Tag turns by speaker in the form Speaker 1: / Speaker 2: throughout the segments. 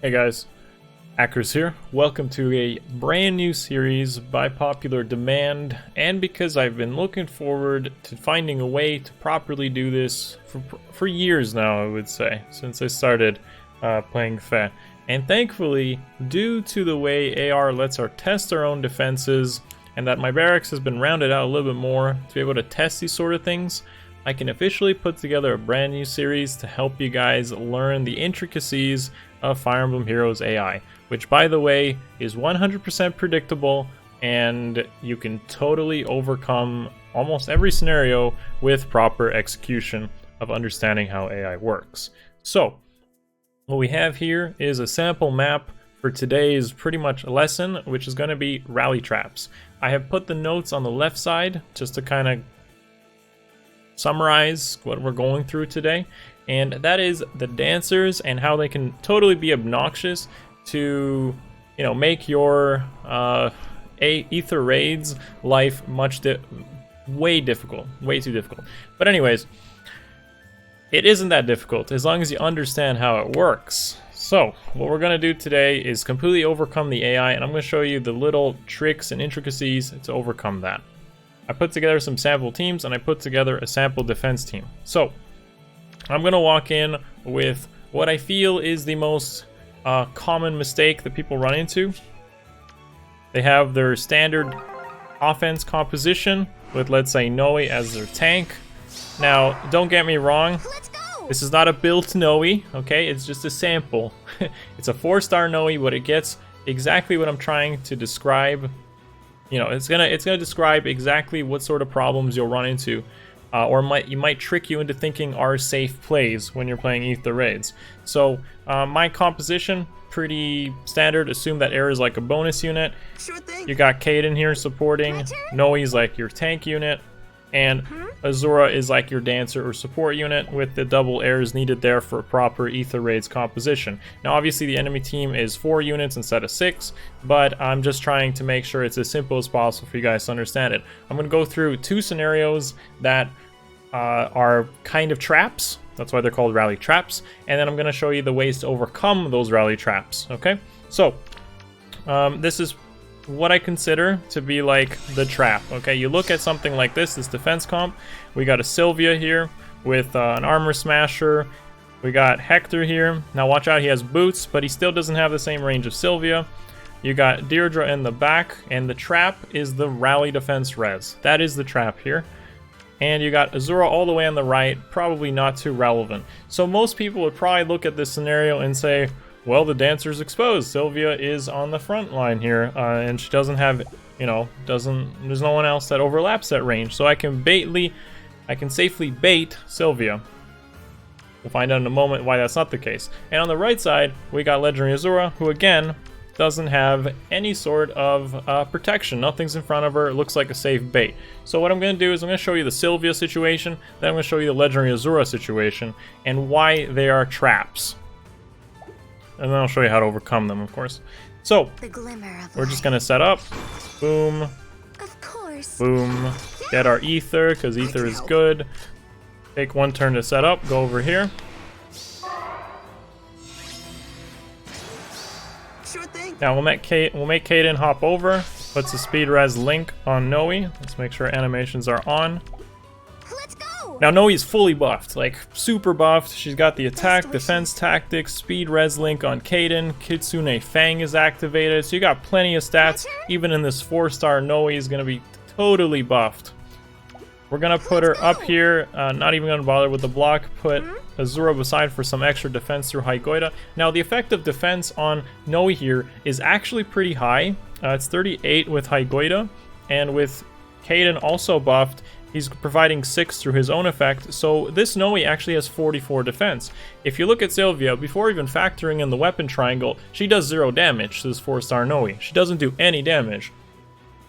Speaker 1: Hey guys, Akariss here. Welcome to a brand new series by popular demand, and because I've been looking forward to finding a way to properly do this for years now, I would say, since I started playing Fe. And thankfully, due to the way AR lets us test our own defenses, and that my barracks has been rounded out a little bit more to be able to test these sort of things, I can officially put together a brand new series to help you guys learn the intricacies of Fire Emblem Heroes AI, which by the way is 100% predictable, and you can totally overcome almost every scenario with proper execution of understanding how AI works. So what we have here is a sample map for today's pretty much lesson, which is going to be rally traps. I have put the notes on the left side just to kind of summarize what we're going through today, and that is the dancers and how they can totally be obnoxious to, you know, make your ether raids life way too difficult. But anyways, it isn't that difficult as long as you understand how it works. So what we're going to do today is completely overcome the AI, and I'm going to show you the little tricks and intricacies to overcome that. I put together some sample teams, and I put together a sample defense team. So I'm going to walk in with what I feel is the most common mistake that people run into. They have their standard offense composition with, let's say, Noe as their tank. Now, don't get me wrong. This is not a built Noe, okay? It's just a sample. It's a 4-star Noe, but it gets exactly what I'm trying to describe. You know, it's gonna describe exactly what sort of problems you'll run into, or you might trick you into thinking are safe plays when you're playing Ether raids. So my composition, pretty standard. Assume that air is like a bonus unit.
Speaker 2: Sure thing.
Speaker 1: You got Kaden here supporting. Noe's like your tank unit, and Azura is like your dancer or support unit, with the double airs needed there for proper Ether raids composition. Now obviously the enemy team is 4 units instead of 6, but I'm just trying to make sure it's as simple as possible for you guys to understand it. I'm going to go through 2 scenarios that are kind of traps. That's why they're called rally traps, and then I'm going to show you the ways to overcome those rally traps. Okay, so this is what I consider to be like the trap. Okay, you look at something like this defense comp. We got a Sylvia here with an armor smasher. We got Hector here. Now watch out, he has boots, but he still doesn't have the same range of Sylvia. You got Deirdre in the back, and the trap is the rally defense res. That is the trap here. And you got Azura all the way on the right, probably not too relevant. So most people would probably look at this scenario and say, well, the dancer's exposed. Sylvia is on the front line here, and she doesn't have, you know, there's no one else that overlaps that range. So I can safely bait Sylvia. We'll find out in a moment why that's not the case. And on the right side, we got Legendary Azura, who again doesn't have any sort of protection. Nothing's in front of her. It looks like a safe bait. So what I'm going to do is I'm going to show you the Sylvia situation, then I'm going to show you the Legendary Azura situation, and why they are traps. And then I'll show you how to overcome them, of course. So, we're just going to set up. Boom.
Speaker 2: Of course.
Speaker 1: Boom. Get our ether, because ether is good. Take 1 turn to set up. Go over here.
Speaker 2: Sure thing.
Speaker 1: Now we'll make Kaden hop over. Puts the speed res link on Noe. Let's make sure animations are on.
Speaker 2: Let's go.
Speaker 1: Now Noe is fully buffed, like super buffed. She's got the attack, defense tactics, speed res link on Kaden. Kitsune Fang is activated, so you got plenty of stats. Even in this 4-star, Noe is going to be totally buffed. We're going to put her up here, not even going to bother with the block. Put Azura beside for some extra defense through Haigoida. Now the effective defense on Noe here is actually pretty high. It's 38 with Haigoida, and with Kaden also buffed, he's providing 6 through his own effect, so this Noe actually has 44 defense. If you look at Sylvia, before even factoring in the weapon triangle, she does 0 damage to this 4-star Noe. She doesn't do any damage.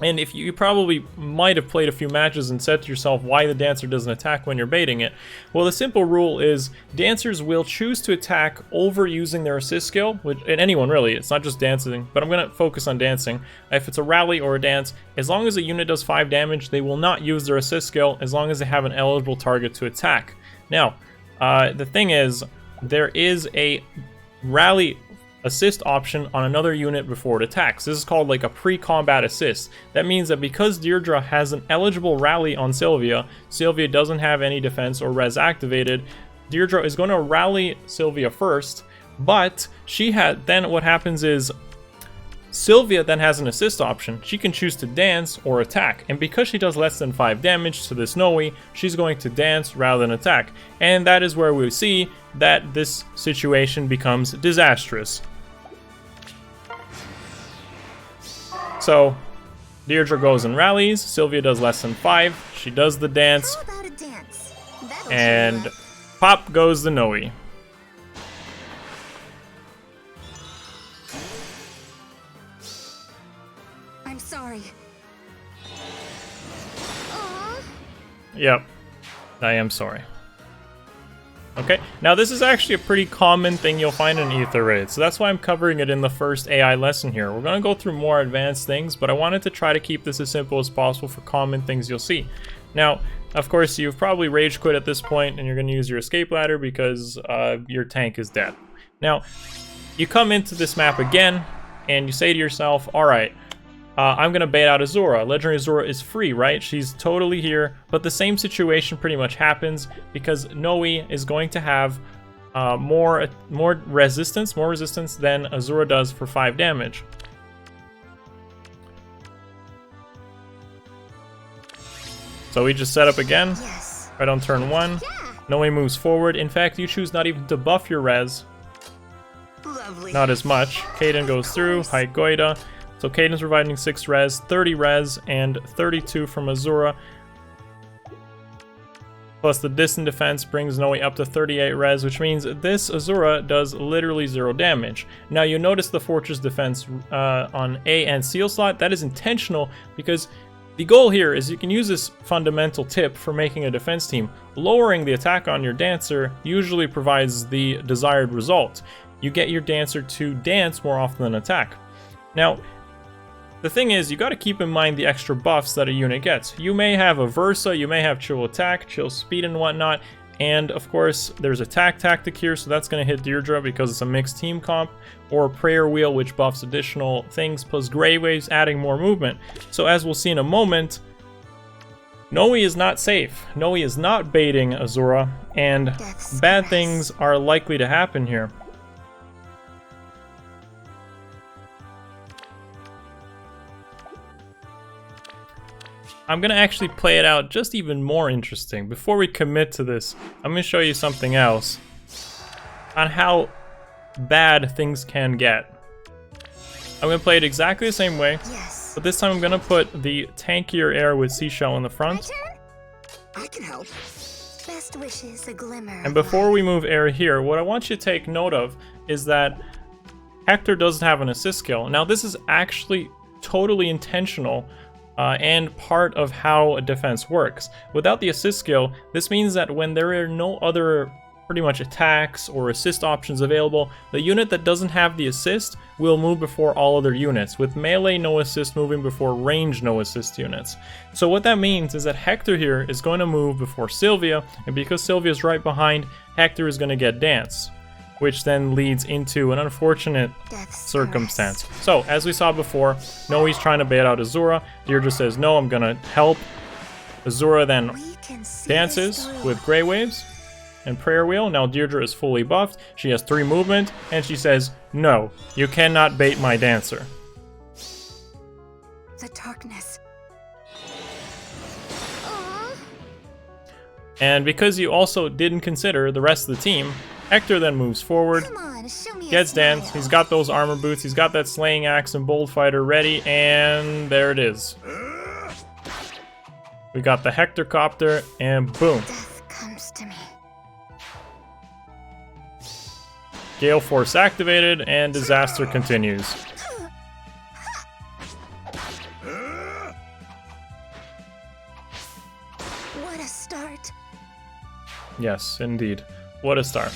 Speaker 1: And if you probably might have played a few matches and said to yourself why the dancer doesn't attack when you're baiting it. Well, the simple rule is dancers will choose to attack over using their assist skill, and anyone really, it's not just dancing, but I'm going to focus on dancing. If it's a rally or a dance, as long as a unit does 5 damage, they will not use their assist skill as long as they have an eligible target to attack. Now, the thing is, there is a rally assist option on another unit before it attacks. This is called like a pre-combat assist. That means that because Deirdre has an eligible rally on Sylvia, Sylvia doesn't have any defense or res activated, Deirdre is going to rally Sylvia first, but then what happens is Sylvia then has an assist option. She can choose to dance or attack, and because she does less than 5 damage to this Noe, she's going to dance rather than attack. And that is where we see that this situation becomes disastrous. So Deirdre goes and rallies, Sylvia does less than 5, she does the dance,
Speaker 2: How about a dance? That'll
Speaker 1: and
Speaker 2: cheer up.
Speaker 1: pop goes the Noe.
Speaker 2: I'm sorry. Aw.
Speaker 1: Yep, I am sorry. Okay, now this is actually a pretty common thing you'll find in Ether Raid, so that's why I'm covering it in the first AI lesson here. We're going to go through more advanced things, but I wanted to try to keep this as simple as possible for common things you'll see. Now, of course, you've probably rage quit at this point, and you're going to use your escape ladder because your tank is dead. Now, you come into this map again, and you say to yourself, alright, I'm going to bait out Azura. Legendary Azura is free, right? She's totally here, but the same situation pretty much happens because Noe is going to have more resistance than Azura does for 5 damage. So we just set up again,
Speaker 2: Yes.
Speaker 1: right on turn 1.
Speaker 2: Yeah.
Speaker 1: Noe moves forward. In fact, you choose not even to buff your res,
Speaker 2: Lovely.
Speaker 1: not as much. Kaden goes through, hi Goida. So Kaden's providing 6 res, 30 res, and 32 from Azura. Plus the distant defense brings Noe up to 38 res, which means this Azura does literally 0 damage. Now you notice the fortress defense on A and seal slot. That is intentional because the goal here is you can use this fundamental tip for making a defense team. Lowering the attack on your dancer usually provides the desired result. You get your dancer to dance more often than attack. Now, the thing is, you got to keep in mind the extra buffs that a unit gets. You may have a Versa, you may have chill attack, chill speed and whatnot, and of course there's attack tactic here, so that's going to hit Deirdre because it's a mixed team comp, or prayer wheel which buffs additional things, plus gray waves adding more movement. So as we'll see in a moment, Noe is not safe. Noe is not baiting Azura, and
Speaker 2: Death's
Speaker 1: bad
Speaker 2: caress.
Speaker 1: things are likely to happen here. I'm going to actually play it out just even more interesting. Before we commit to this, I'm going to show you something else on how bad things can get. I'm going to play it exactly the same way,
Speaker 2: Yes.
Speaker 1: but this time I'm going to put the tankier air with Seashell in the
Speaker 2: My
Speaker 1: front.
Speaker 2: turn?
Speaker 3: I can help.
Speaker 2: Best wishes, a glimmer.
Speaker 1: And before we move air here, what I want you to take note of is that Hector doesn't have an assist skill. Now this is actually totally intentional and part of how a defense works. Without the assist skill, this means that when there are no other pretty much attacks or assist options available, the unit that doesn't have the assist will move before all other units, with melee no assist moving before range no assist units. So what that means is that Hector here is going to move before Sylvia, and because Sylvia's right behind, Hector is going to get dance, which then leads into an unfortunate
Speaker 2: Death's
Speaker 1: circumstance. So, as we saw before, Noe's trying to bait out Azura. Deirdre says, no, I'm gonna help. Azura then
Speaker 2: caress. We can see
Speaker 1: dances
Speaker 2: this through.
Speaker 1: with Grey Waves and Prayer Wheel. Now Deirdre is fully buffed. She has 3 movement, and she says, no, you cannot bait my dancer.
Speaker 2: The darkness. Aw.
Speaker 1: And because you also didn't consider the rest of the team, Hector then moves forward,
Speaker 2: Come on, show me
Speaker 1: gets
Speaker 2: a
Speaker 1: dance,
Speaker 2: smile.
Speaker 1: he's got those armor boots, he's got that slaying axe and bold fighter ready, and there it is. We got the Hector copter, and boom.
Speaker 2: Death comes to me.
Speaker 1: Gale Force activated, and disaster continues.
Speaker 2: What a start.
Speaker 1: Yes, indeed. What a start.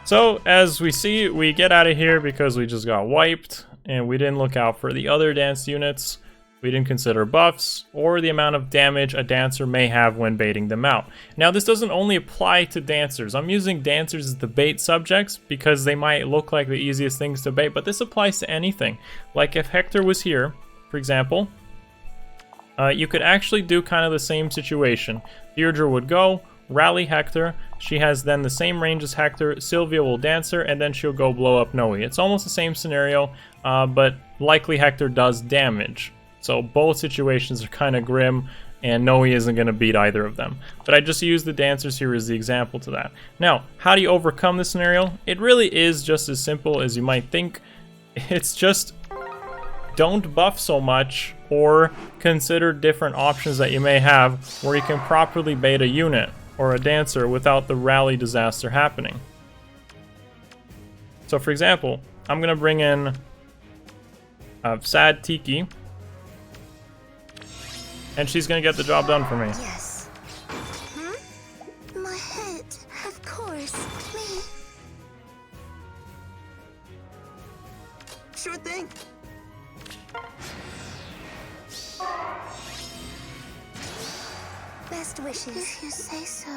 Speaker 1: So, as we see, we get out of here because we just got wiped, and we didn't look out for the other dance units. We didn't consider buffs or the amount of damage a dancer may have when baiting them out. Now this doesn't only apply to dancers. I'm using dancers as the bait subjects because they might look like the easiest things to bait, but this applies to anything. Like if Hector was here, for example, you could actually do kind of the same situation. Deirdre would go, rally Hector. She has then the same range as Hector. Sylvia will dance her, and then she'll go blow up Noe. It's almost the same scenario, but likely Hector does damage. So both situations are kind of grim, and Noe isn't going to beat either of them. But I just use the dancers here as the example to that. Now, how do you overcome this scenario? It really is just as simple as you might think. It's just don't buff so much, or consider different options that you may have where you can properly bait a unit or a dancer without the rally disaster happening. So for example, I'm going to bring in Sad Tiki, and she's gonna get the job done for me.
Speaker 2: Yes. My head, of course. Me.
Speaker 3: Sure thing.
Speaker 2: Best wishes. If you say so.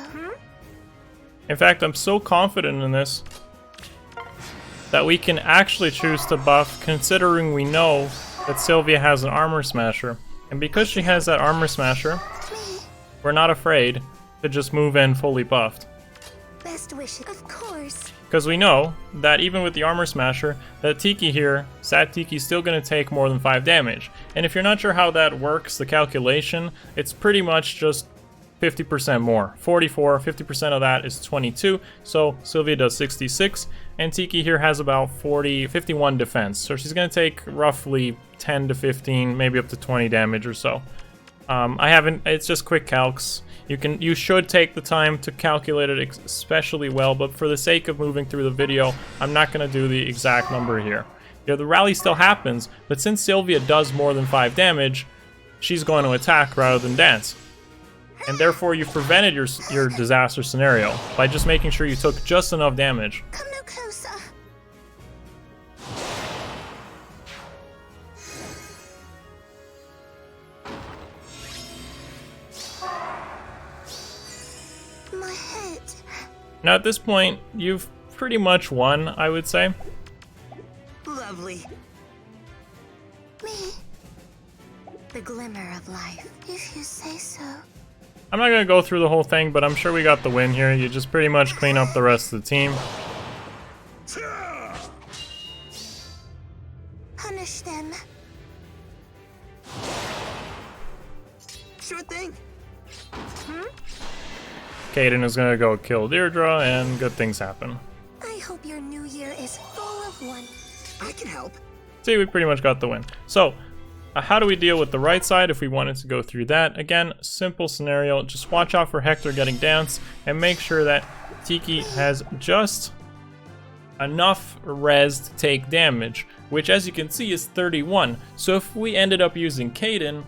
Speaker 1: In fact, I'm so confident in this that we can actually choose to buff, considering we know that Sylvia has an armor smasher. And because she has that armor smasher, we're not afraid to just move in fully buffed.
Speaker 2: Best wishes. Of course.
Speaker 1: Because we know that even with the armor smasher, that Tiki here, Sad Tiki's still going to take more than 5 damage. And if you're not sure how that works, the calculation, it's pretty much just 50% more. 44, 50% of that is 22, so Sylvia does 66, and Tiki here has about 51 defense, so she's going to take roughly 10 to 15, maybe up to 20 damage or so. It's just quick calcs. You should take the time to calculate it especially well, but for the sake of moving through the video, I'm not going to do the exact number here. You know, the rally still happens, but since Sylvia does more than 5 damage, she's going to attack rather than dance. And therefore you've prevented your disaster scenario by just making sure you took just enough damage.
Speaker 2: Come no closer. My head.
Speaker 1: Now at this point, you've pretty much won, I would say.
Speaker 3: Lovely.
Speaker 2: Me. The glimmer of life, if you say so.
Speaker 1: I'm not going to go through the whole thing, but I'm sure we got the win here. You just pretty much clean up the rest of the team.
Speaker 2: Punish them.
Speaker 3: Sure thing.
Speaker 1: Kaden is going to go kill Deirdre, and good things happen.
Speaker 2: I hope your new year is full of one.
Speaker 3: I can help.
Speaker 1: See, we pretty much got the win. So, how do we deal with the right side if we wanted to go through that? Again, simple scenario. Just watch out for Hector getting danced and make sure that Tiki has just enough res to take damage, which as you can see is 31. So if we ended up using Kaden,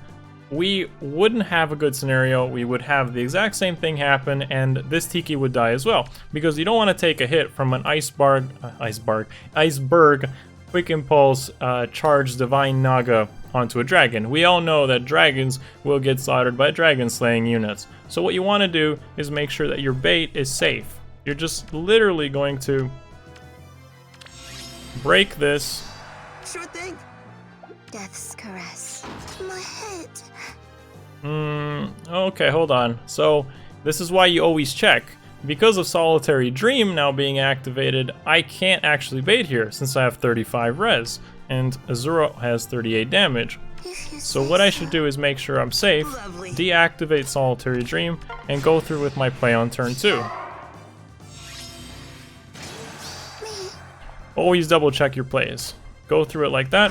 Speaker 1: we wouldn't have a good scenario. We would have the exact same thing happen, and this Tiki would die as well, because you don't want to take a hit from an iceberg quick impulse charge divine naga onto a dragon. We all know that dragons will get slaughtered by dragon slaying units. So what you want to do is make sure that your bait is safe. You're just literally going to break this.
Speaker 3: Sure thing.
Speaker 2: Death's caress. My head.
Speaker 1: Okay, hold on. So this is why you always check. Because of Solitary Dream now being activated, I can't actually bait here since I have 35 res, and Azura has 38 damage. So what I should do is make sure I'm safe, deactivate Solitary Dream, and go through with my play on turn 2. Always double check your plays. Go through it like that,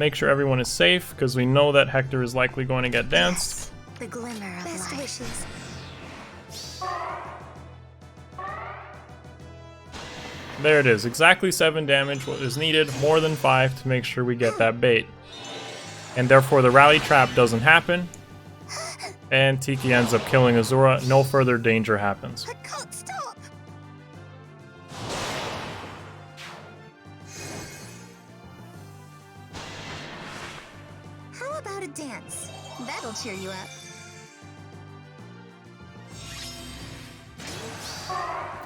Speaker 1: make sure everyone is safe, because we know that Hector is likely going to get danced.
Speaker 2: Yes, the glimmer of best wishes.
Speaker 1: There it is, exactly 7 damage, what is needed, more than 5 to make sure we get that bait. And therefore the rally trap doesn't happen, and Tiki ends up killing Azura, no further danger happens.
Speaker 2: I can't stop. How about a dance. That'll cheer you up.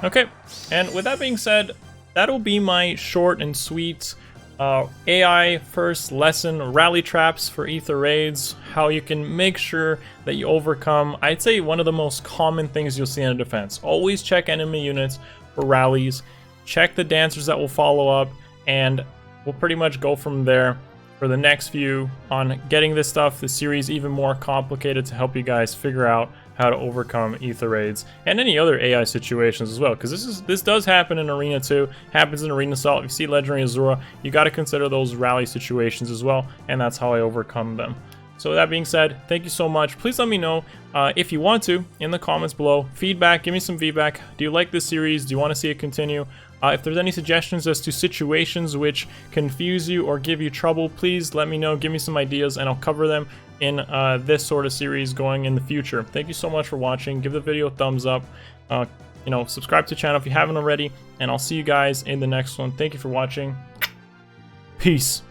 Speaker 1: Okay, and with that being said, that'll be my short and sweet AI first lesson, rally traps for ether raids, how you can make sure that you overcome, I'd say, one of the most common things you'll see in a defense. Always check enemy units for rallies, check the dancers that will follow up, and we'll pretty much go from there for the next few on getting this stuff, the series, even more complicated to help you guys figure out how to overcome ether raids and any other AI situations as well, because this does happen in Arena 2, happens in Arena Assault. If you see Legendary Azura, you got to consider those rally situations as well, and that's how I overcome them. So that being said, thank you so much. Please let me know if you want to in the comments below. Feedback, give me some feedback. Do you like this series? Do you want to see it continue? If there's any suggestions as to situations which confuse you or give you trouble, please let me know. Give me some ideas and I'll cover them in this sort of series going in the future. Thank you so much for watching. Give the video a thumbs up. Subscribe to the channel if you haven't already, and I'll see you guys in the next one. Thank you for watching. Peace.